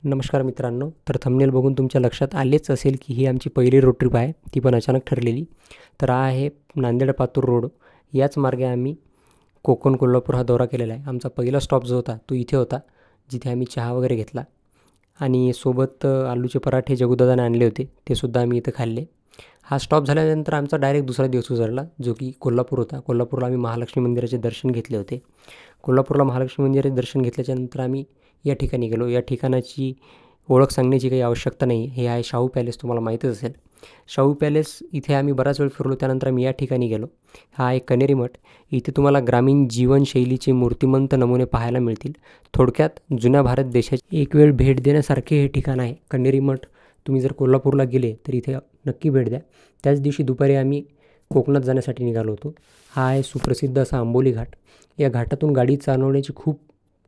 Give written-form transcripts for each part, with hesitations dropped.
नमस्कार मित्रांनो. तर थंबनेल बघून तुमच्या लक्षात आलेच असेल की ही आमची पहिली रोड ट्रिप आहे, ती पण अचानक ठरलेली. तर हा आहे नांदेड-पातूर रोड. याच मार्गे आम्ही कोकण कोल्हापूर हा दौरा केलेला आहे. आमचा पहिला स्टॉप जो होता तो इथे होता, जिथे आम्ही चहा वगैरे घेतला आणि सोबत आलूचे पराठे जगूदादाने आणले होते, ते सुद्धा आम्ही इथं खाल्ले. हा स्टॉप झाल्यानंतर आमचा डायरेक्ट दुसरा दिवस उजाडला, जो की कोल्हापूर होता. कोल्हापूरला आम्ही महालक्ष्मी मंदिराचे दर्शन घेतले होते. कोल्हापूरला महालक्ष्मी मंदिराचे दर्शन घेतल्याच्यानंतर आम्ही या ठिकाणी गेलो. या ठिकाणाची ओळख सांगण्याची काही आवश्यकता नाही. हे आहे शाहू पॅलेस, तुम्हाला माहीतच असेल. शाहू पॅलेस इथे आम्ही बराच वेळ फिरलो. त्यानंतर आम्ही या ठिकाणी गेलो. हा आहे कण्हेरी मठ. इथे तुम्हाला ग्रामीण जीवनशैलीचे मूर्तिमंत नमुने पाहायला मिळतील. थोडक्यात जुन्या भारत देशाची एक वेळ भेट देण्यासारखे हे ठिकाण आहे कण्हेरी मठ. तुम्ही जर कोल्हापूरला गेले तर इथे नक्की भेट द्या. त्याच दिवशी दुपारी आम्ही कोकणात जाण्यासाठी निघालो होतो. हा आहे सुप्रसिद्ध असा आंबोली घाट. या घाटातून गाडी चालवण्याची खूप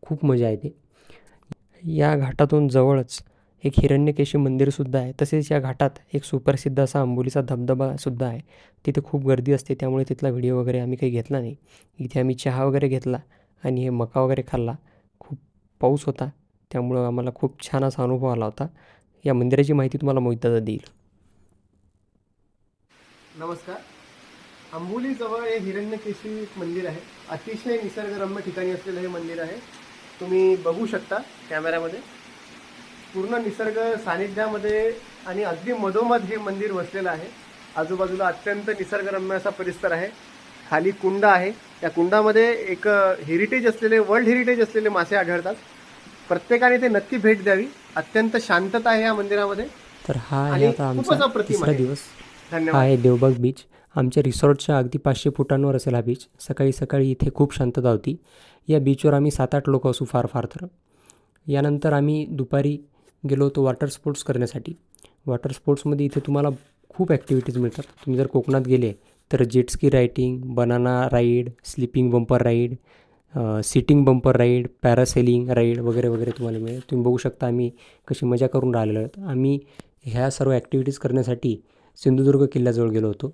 खूप मजा येते. या घाटातून जवळच एक हिरण्यकेशी मंदिरसुद्धा आहे. तसेच या घाटात एक सुप्रसिद्ध असा आंबोलीचा धबधबासुद्धा आहे. तिथे खूप गर्दी असते, त्यामुळे तिथला व्हिडिओ वगैरे आम्ही काही घेतला नाही. इथे आम्ही चहा वगैरे घेतला आणि हे मका वगैरे खाल्ला. खूप पाऊस होता, त्यामुळं आम्हाला खूप छान असा अनुभव आला होता. या मंदिराची माहिती तुम्हाला मोहितदादा देईल. नमस्कार. आंबोलीजवळ हे हिरण्यकेशी मंदिर आहे. अतिशय निसर्गरम्य ठिकाणी असलेलं हे मंदिर आहे. तुम्ही बघू शकता कॅमेऱ्यामध्ये. पूर्ण निसर्ग सानिध्यामध्ये आणि अगदी मधोमध हे मंदिर वसलेलं आहे. आजूबाजूला अत्यंत निसर्गरम्य असा परिसर आहे. खाली कुंड आहे. त्या कुंडामध्ये एक हेरिटेज असलेले, वर्ल्ड हेरिटेज असलेले मासे आढळतात. प्रत्येकाने ते नक्की भेट द्यावी. अत्यंत शांतता आहे या मंदिरामध्ये. तर हा आहे आणि आता खूपच आमचा अप्रतिम तिसरा आहे. दिवस. हा धन्यवाद. आहे देवबाग बीच. आमच्या रिसॉर्टच्या अगदी 500 फुटांवर असेल हा बीच. सकाळी सकाळी इथे खूप शांतता होती. या बीचवर आम्ही 7-8 लोक असू फार फार तर. यानंतर आम्ही दुपारी गेलो होतो वॉटर स्पोर्ट्स करण्यासाठी. वॉटर स्पोर्ट्समध्ये इथे तुम्हाला खूप ॲक्टिव्हिटीज मिळतात. तुम्ही जर कोकणात गेले तर jet ski riding, banana ride, slipping bumper ride, sitting bumper ride, parasailing ride वगैरे वगैरे तुम्हाला मिळेल. तुम्ही बघू शकता आम्ही कशी मजा करून राहिलेलो आहोत. आम्ही ह्या सर्व ॲक्टिव्हिटीज करण्यासाठी सिंधुदुर्ग किल्ल्याजवळ गेलो होतो.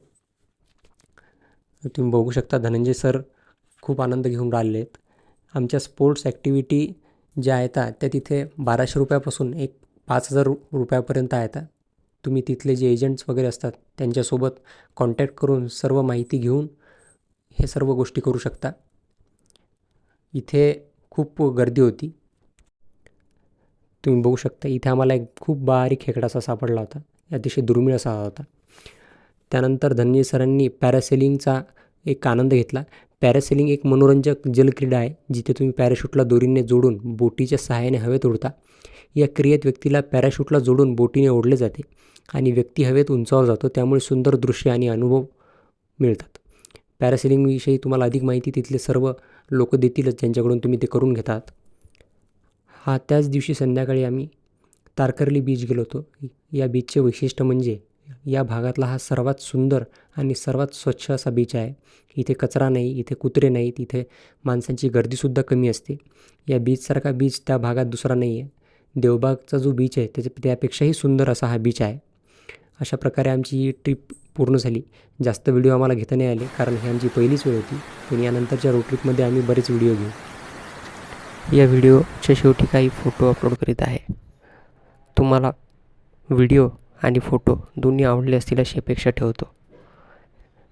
तुम्ही बघू शकता धनंजय सर खूप आनंद घेऊन राहिलेले आहेत. आमच्या स्पोर्ट्स ॲक्टिव्हिटी ज्या आहेत त्या तिथे 1200 रुपयापासून एक 5000 रुपयापर्यंत आहेत. तुम्ही तिथले जे एजंट्स वगैरे असतात त्यांच्यासोबत कॉन्टॅक्ट करून सर्व माहिती घेऊन हे सर्व गोष्टी करू शकता. इथे खूप गर्दी होती. तुम्ही बघू शकता इथे आम्हाला एक खूप बारीक खेकडा असा सापडला होता. अतिशय दुर्मिळ असा होता. त्यानंतर धनंजय सरांनी पॅरासेलिंगचा एक आनंद घेतला. पॅरासेलिंग एक मनोरंजक जलक्रीडा आहे, जिथे तुम्ही पॅराशूटला दोरीने जोडून बोटीच्या सहाय्याने हवेत उडता. या क्रियेत व्यक्तीला पॅराशूटला जोडून बोटीने ओढले जाते आणि व्यक्ती हवेत उंचावर जातो. त्यामुळे सुंदर दृश्य आणि अनुभव मिळतात. पॅरासेलिंगविषयी तुम्हाला अधिक माहिती तिथले सर्व लोक देतीलच, ज्यांच्याकडून तुम्ही ते करून घेतात. हा त्याच दिवशी संध्याकाळी आम्ही तारकर्ली बीच गेलो होतो. या बीचचे वैशिष्ट्य म्हणजे या भागातला हा सर्वात सुंदर आणि सर्वात स्वच्छ असा बीच आहे. इथे कचरा नाही, इथे कुत्रे नाहीत, इथे माणसांची गर्दीसुद्धा कमी असते. या बीचसारखा बीच त्या भागात दुसरा नाही आहे. देवबागचा जो बीच आहे त्यापेक्षाही सुंदर असा हा बीच आहे. अशा प्रकारे आमची ही ट्रिप पूर्ण झाली. जास्त व्हिडिओ आम्हाला घेता नाही आले, कारण ही आमची पहिलीच वेळ होती. पण यानंतरच्या रोड ट्रिपमध्ये आम्ही बरेच व्हिडिओ घेऊ. या व्हिडिओच्या शेवटी काही फोटो अपलोड करीत आहे. तुम्हाला व्हिडिओ आणि फोटो दोन्ही आवडले असतील अशी अपेक्षा ठेवतो.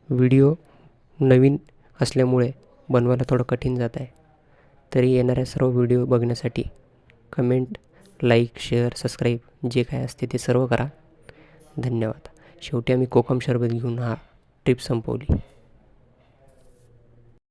व्हिडिओ नवीन असल्यामुळे बनवायला थोडं कठीण जात आहे. तरी येणाऱ्या सर्व व्हिडिओ बघण्यासाठी कमेंट, लाईक, शेअर, सबस्क्राईब जे काय असते ते सर्व करा. धन्यवाद. शेवटी आम्ही कोकम शरबत घेऊन हा ट्रिप संपवली.